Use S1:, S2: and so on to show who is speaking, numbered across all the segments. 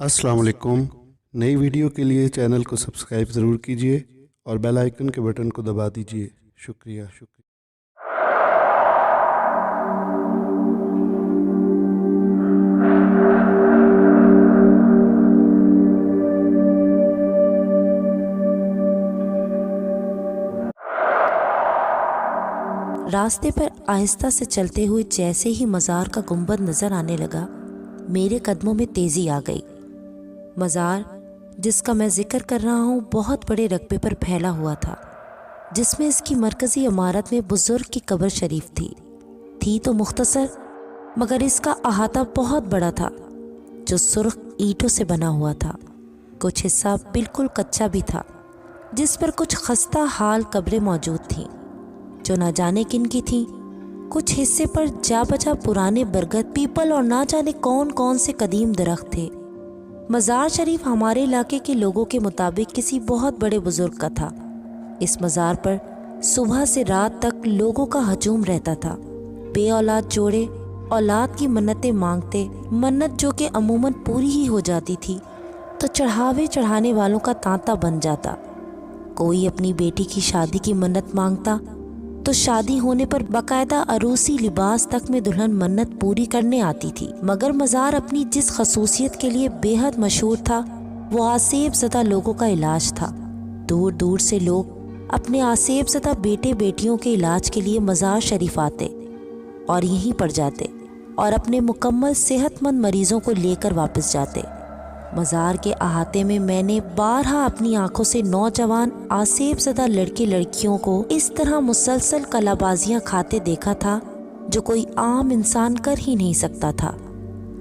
S1: अस्सलाम वालेकुम। नई वीडियो के लिए चैनल को सब्सक्राइब ज़रूर कीजिए और बेल आइकन के बटन को दबा दीजिए। शुक्रिया।
S2: रास्ते पर आहिस्ता से चलते हुए जैसे ही मज़ार का गुंबद नज़र आने लगा, मेरे कदमों में तेज़ी आ गई। मज़ार जिसका मैं जिक्र कर रहा हूँ बहुत बड़े रकबे पर फैला हुआ था, जिसमें इसकी मरकज़ी इमारत में बुज़ुर्ग की कब्र शरीफ थी तो मुख्तसर, मगर इसका अहाता बहुत बड़ा था, जो सुर्ख ईंटों से बना हुआ था। कुछ हिस्सा बिल्कुल कच्चा भी था, जिस पर कुछ खस्ता हाल कब्रें मौजूद थीं, जो ना जाने किन की थीं। कुछ हिस्से पर जा बजा पुराने बरगद, पीपल और ना जाने कौन कौन से कदीम दरख्त थे। मज़ार शरीफ हमारे इलाके के लोगों के मुताबिक किसी बहुत बड़े बुजुर्ग का था। इस मज़ार पर सुबह से रात तक लोगों का हजूम रहता था। बे औलाद जोड़े औलाद की मन्नतें मांगते, मन्नत जो कि अमूमन पूरी ही हो जाती थी तो चढ़ावे चढ़ाने वालों का तांता बन जाता। कोई अपनी बेटी की शादी की मन्नत मांगता तो शादी होने पर बाकायदा अरूसी लिबास तक में दुल्हन मन्नत पूरी करने आती थी। मगर मज़ार अपनी जिस खसूसियत के लिए बेहद मशहूर था, वो आसेब ज़दा लोगों का इलाज था। दूर दूर से लोग अपने आसेब ज़दा बेटे बेटियों के इलाज के लिए मज़ार शरीफ आते और यहीं पड़ जाते और अपने मुकम्मल सेहतमंद मरीज़ों को लेकर वापस जाते। मज़ार के अहाते में मैंने बारहा अपनी आंखों से नौजवान आसेब ज़दा लड़के लड़कियों को इस तरह मुसलसल कलाबाजियाँ खाते देखा था, जो कोई आम इंसान कर ही नहीं सकता था।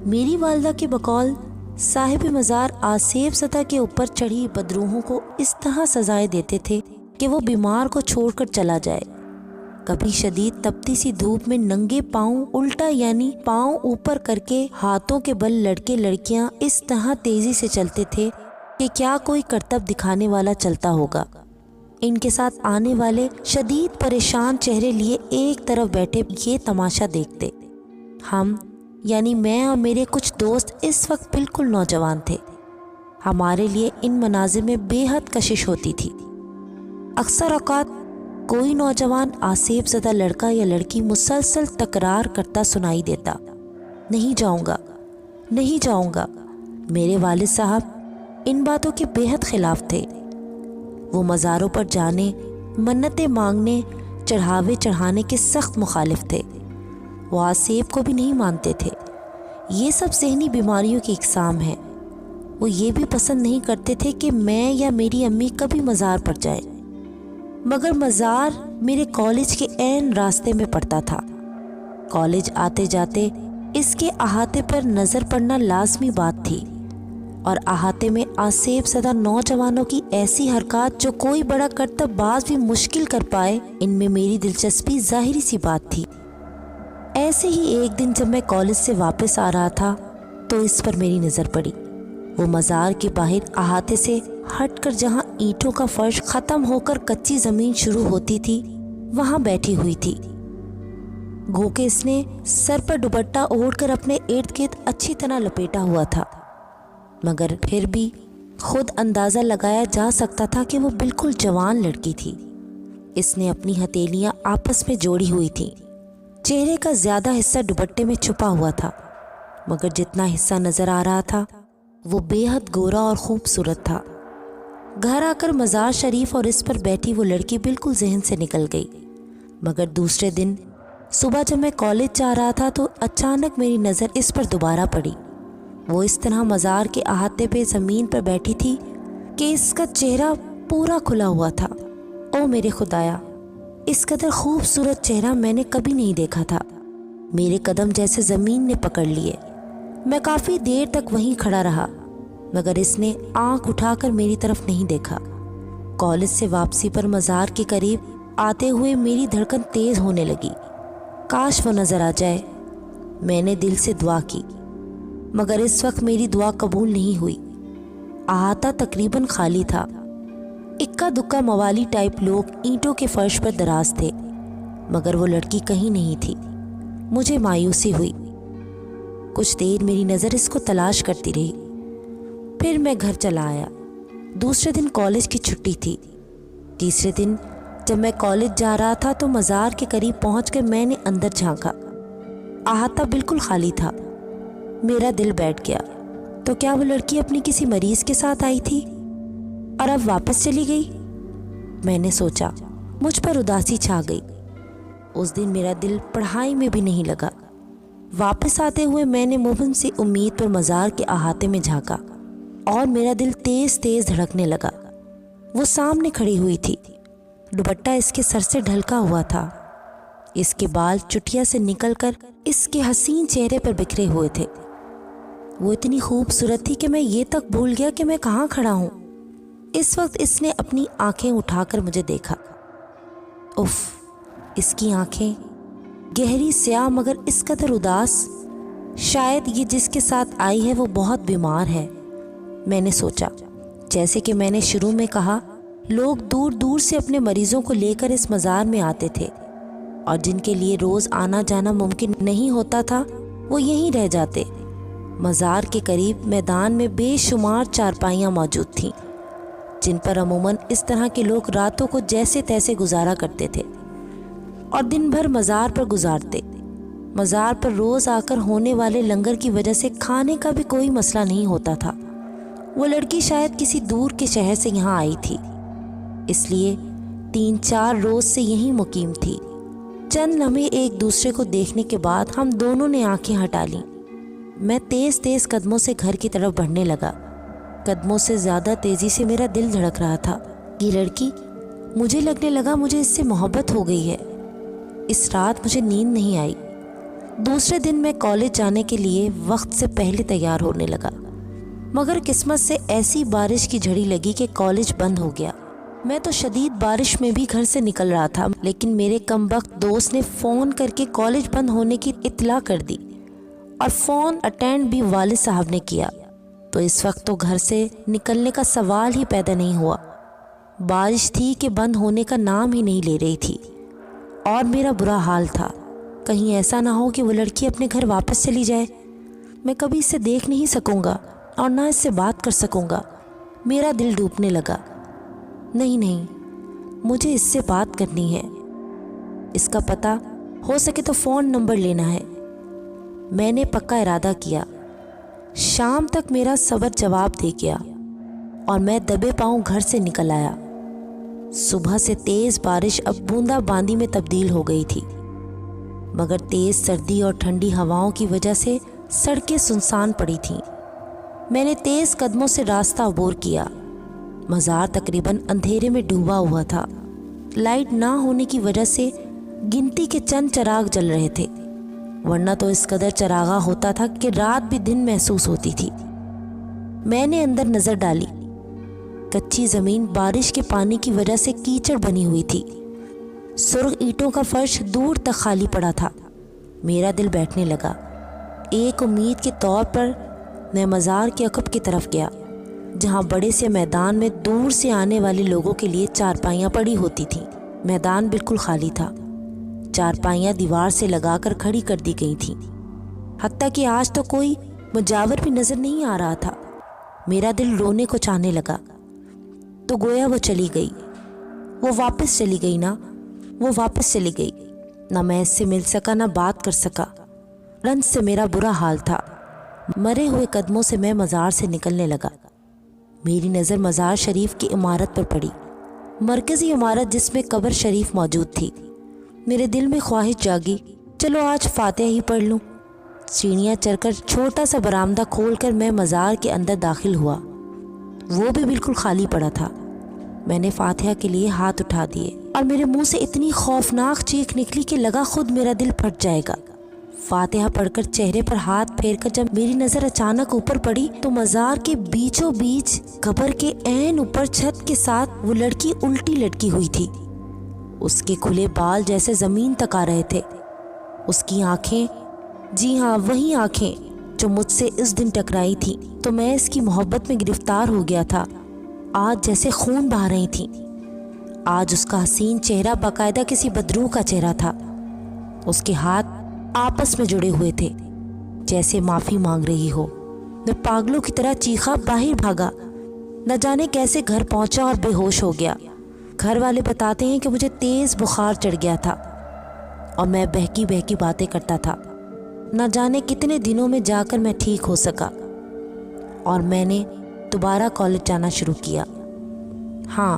S2: मेरी वालदा के बकौल साहिब मज़ार आसेब ज़दा के ऊपर चढ़ी बदरूहों को इस तरह सजाएं देते थे कि वो बीमार को छोड़कर चला जाए। कभी शदीद तपती सी धूप में नंगे पाँव उल्टा यानी पाँव ऊपर करके हाथों के बल लड़के लड़कियां इस तरह तेजी से चलते थे कि क्या कोई करतब दिखाने वाला चलता होगा। इनके साथ आने वाले शदीद परेशान चेहरे लिए एक तरफ बैठे ये तमाशा देखते। हम यानी मैं और मेरे कुछ दोस्त इस वक्त बिल्कुल नौजवान थे। हमारे लिए इन मनाजिर में बेहद कशिश होती थी। अक्सर औकात कोई नौजवान आसेब ज़दा लड़का या लड़की मुसलसल तकरार करता सुनाई देता, नहीं जाऊंगा, नहीं जाऊंगा। मेरे वालिद साहब इन बातों के बेहद खिलाफ थे। वो मज़ारों पर जाने, मन्नतें मांगने, चढ़ावे चढ़ाने के सख्त मुखालिफ थे। वो आसेब को भी नहीं मानते थे। ये सब ज़हनी बीमारियों की इकसाम है। वो ये भी पसंद नहीं करते थे कि मैं या मेरी अम्मी कभी मज़ार पर जाए। मगर मज़ार मेरे कॉलेज के ऐन रास्ते में पड़ता था। कॉलेज आते जाते इसके अहाते पर नज़र पड़ना लाजमी बात थी, और अहाते में आसेब ज़दा नौजवानों की ऐसी हरकत जो कोई बड़ा करतबबाज भी मुश्किल कर पाए, इनमें मेरी दिलचस्पी ज़ाहिरी सी बात थी। ऐसे ही एक दिन जब मैं कॉलेज से वापस आ रहा था तो इस पर मेरी नज़र पड़ी। वो मज़ार के बाहर अहाते से हटकर जहाँ ईंटों का फर्श ख़त्म होकर कच्ची ज़मीन शुरू होती थी, वहाँ बैठी हुई थी। गोके इसने सर पर दुपट्टा ओढ़कर अपने इर्द गिर्द अच्छी तरह लपेटा हुआ था, मगर फिर भी खुद अंदाज़ा लगाया जा सकता था कि वो बिल्कुल जवान लड़की थी। इसने अपनी हथेलियाँ आपस में जोड़ी हुई थीं। चेहरे का ज़्यादा हिस्सा दुपट्टे में छुपा हुआ था, मगर जितना हिस्सा नज़र आ रहा था वो बेहद गोरा और खूबसूरत था। घर आकर मज़ार शरीफ और इस पर बैठी वो लड़की बिल्कुल जहन से निकल गई। मगर दूसरे दिन सुबह जब मैं कॉलेज जा रहा था तो अचानक मेरी नज़र इस पर दोबारा पड़ी। वो इस तरह मज़ार के अहाते पे ज़मीन पर बैठी थी कि इसका चेहरा पूरा खुला हुआ था। ओ मेरे खुदाया, इस कदर खूबसूरत चेहरा मैंने कभी नहीं देखा था। मेरे कदम जैसे ज़मीन ने पकड़ लिए। मैं काफ़ी देर तक वहीं खड़ा रहा, मगर इसने आंख उठाकर मेरी तरफ नहीं देखा। कॉलेज से वापसी पर मज़ार के करीब आते हुए मेरी धड़कन तेज़ होने लगी। काश वो नज़र आ जाए। मैंने दिल से दुआ की, मगर इस वक्त मेरी दुआ कबूल नहीं हुई। अहाता तकरीबन खाली था। इक्का दुक्का मवाली टाइप लोग ईंटों के फर्श पर दराज थे, मगर वो लड़की कहीं नहीं थी। मुझे मायूसी हुई। कुछ देर मेरी नज़र इसको तलाश करती रही। फिर मैं घर चला आया। दूसरे दिन कॉलेज की छुट्टी थी। तीसरे दिन जब मैं कॉलेज जा रहा था तो मज़ार के करीब पहुंचकर मैंने अंदर झांका। अहाता बिल्कुल खाली था। मेरा दिल बैठ गया। तो क्या वो लड़की अपनी किसी मरीज के साथ आई थी और अब वापस चली गई? मैंने सोचा। मुझ पर उदासी छा गई। उस दिन मेरा दिल पढ़ाई में भी नहीं लगा। वापस आते हुए मैंने मुबहिम सी उम्मीद पर मज़ार के अहाते में झांका और मेरा दिल तेज तेज धड़कने लगा। वो सामने खड़ी हुई थी। दुपट्टा इसके सर से ढलका हुआ था। इसके बाल चुटिया से निकलकर इसके हसीन चेहरे पर बिखरे हुए थे। वो इतनी खूबसूरत थी कि मैं ये तक भूल गया कि मैं कहाँ खड़ा हूँ। इस वक्त इसने अपनी आंखें उठाकर मुझे देखा। उफ, इसकी आंखें गहरी स्याह मगर इस कदर उदास। शायद ये जिसके साथ आई है वो बहुत बीमार है। मैंने सोचा। जैसे कि मैंने शुरू में कहा, लोग दूर दूर से अपने मरीजों को लेकर इस मज़ार में आते थे और जिनके लिए रोज़ आना जाना मुमकिन नहीं होता था वो यहीं रह जाते। मज़ार के करीब मैदान में बेशुमार चारपाइयाँ मौजूद थीं जिन पर अमूमन इस तरह के लोग रातों को जैसे तैसे गुजारा करते थे और दिन भर मज़ार पर गुजारते। मज़ार पर रोज़ आकर होने वाले लंगर की वजह से खाने का भी कोई मसला नहीं होता था। वो लड़की शायद किसी दूर के शहर से यहाँ आई थी, इसलिए 3-4 रोज़ से यहीं मुकीम थी। चंद लम्हे एक दूसरे को देखने के बाद हम दोनों ने आंखें हटा लीं। मैं तेज़ तेज़ कदमों से घर की तरफ बढ़ने लगा। कदमों से ज़्यादा तेज़ी से मेरा दिल धड़क रहा था। ये लड़की, मुझे लगने लगा मुझे इससे मोहब्बत हो गई है। इस रात मुझे नींद नहीं आई। दूसरे दिन मैं कॉलेज जाने के लिए वक्त से पहले तैयार होने लगा, मगर किस्मत से ऐसी बारिश की झड़ी लगी कि कॉलेज बंद हो गया। मैं तो शदीद बारिश में भी घर से निकल रहा था, लेकिन मेरे कमबख्त दोस्त ने फ़ोन करके कॉलेज बंद होने की इत्तला कर दी और फ़ोन अटेंड भी वालिद साहब ने किया। तो इस वक्त तो घर से निकलने का सवाल ही पैदा नहीं हुआ। बारिश थी कि बंद होने का नाम ही नहीं ले रही थी और मेरा बुरा हाल था। कहीं ऐसा ना हो कि वो लड़की अपने घर वापस चली जाए। मैं कभी इसे देख नहीं सकूँगा और ना इससे बात कर सकूँगा। मेरा दिल डूबने लगा। नहीं नहीं, मुझे इससे बात करनी है। इसका पता हो सके तो फ़ोन नंबर लेना है। मैंने पक्का इरादा किया। शाम तक मेरा सब्र जवाब दे गया और मैं दबे पांव घर से निकल आया। सुबह से तेज़ बारिश अब बूंदाबांदी में तब्दील हो गई थी, मगर तेज़ सर्दी और ठंडी हवाओं की वजह से सड़कें सुनसान पड़ी थीं। मैंने तेज़ कदमों से रास्ता अबूर किया। मज़ार तकरीबन अंधेरे में डूबा हुआ था। लाइट ना होने की वजह से गिनती के चंद चिराग जल रहे थे, वरना तो इस कदर चरागा होता था कि रात भी दिन महसूस होती थी। मैंने अंदर नज़र डाली। कच्ची ज़मीन बारिश के पानी की वजह से कीचड़ बनी हुई थी। सुर्ख ईंटों का फर्श दूर तक खाली पड़ा था। मेरा दिल बैठने लगा। एक उम्मीद के तौर पर मैं मज़ार के अकब की तरफ गया, जहाँ बड़े से मैदान में दूर से आने वाले लोगों के लिए चारपाइयाँ पड़ी होती थीं। मैदान बिल्कुल खाली था। चारपाइयाँ दीवार से लगाकर खड़ी कर दी गई थीं। हत्ता कि आज तो कोई मुजावर भी नज़र नहीं आ रहा था। मेरा दिल रोने को चाहने लगा। तो गोया वो चली गई। वो वापस चली गई ना, वो वापस चली गई। ना मैं इससे मिल सका, ना बात कर सका। रंज से मेरा बुरा हाल था। मरे हुए कदमों से मैं मज़ार से निकलने लगा। मेरी नज़र मज़ार शरीफ की इमारत पर पड़ी, मरकज़ी इमारत जिसमें कब्र शरीफ मौजूद थी। मेरे दिल में ख्वाहिश जागी, चलो आज फातिहा ही पढ़ लूँ। सीढ़ियाँ चढ़कर छोटा सा बरामदा खोलकर मैं मज़ार के अंदर दाखिल हुआ। वो भी बिल्कुल खाली पड़ा था। मैंने फातिहा के लिए हाथ उठा दिए और मेरे मुंह से इतनी खौफनाक चीख निकली कि लगा खुद मेरा दिल फट जाएगा। फातिहा पढ़कर चेहरे पर हाथ फेरकर जब मेरी नज़र अचानक ऊपर पड़ी तो मज़ार के बीचों बीच कब्र के ऐन ऊपर छत के साथ वो लड़की उल्टी लटकी हुई थी। उसके खुले बाल जैसे ज़मीन तक आ रहे थे। उसकी आंखें, जी हाँ वही आंखें जो मुझसे इस दिन टकराई थी तो मैं इसकी मोहब्बत में गिरफ्तार हो गया था, आज जैसे खून बहा रही थी। आज उसका हसीन चेहरा बाकायदा किसी बदरूह का चेहरा था। उसके हाथ आपस में जुड़े हुए थे, जैसे माफ़ी मांग रही हो। मैं पागलों की तरह चीखा बाहर भागा। न जाने कैसे घर पहुंचा और बेहोश हो गया। घर वाले बताते हैं कि मुझे तेज़ बुखार चढ़ गया था और मैं बहकी बहकी बातें करता था। न जाने कितने दिनों में जाकर मैं ठीक हो सका और मैंने दोबारा कॉलेज जाना शुरू किया। हाँ,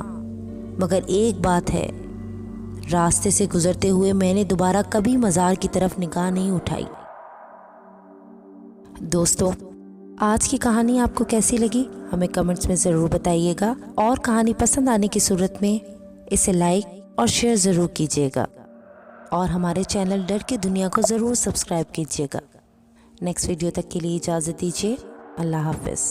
S2: मगर एक बात है, रास्ते से गुजरते हुए मैंने दोबारा कभी मज़ार की तरफ निगाह नहीं उठाई। दोस्तों, आज की कहानी आपको कैसी लगी हमें कमेंट्स में ज़रूर बताइएगा और कहानी पसंद आने की सूरत में इसे लाइक और शेयर ज़रूर कीजिएगा और हमारे चैनल डर की दुनिया को ज़रूर सब्सक्राइब कीजिएगा। नेक्स्ट वीडियो तक के लिए इजाज़त दीजिए। अल्लाह हाफ़िज़।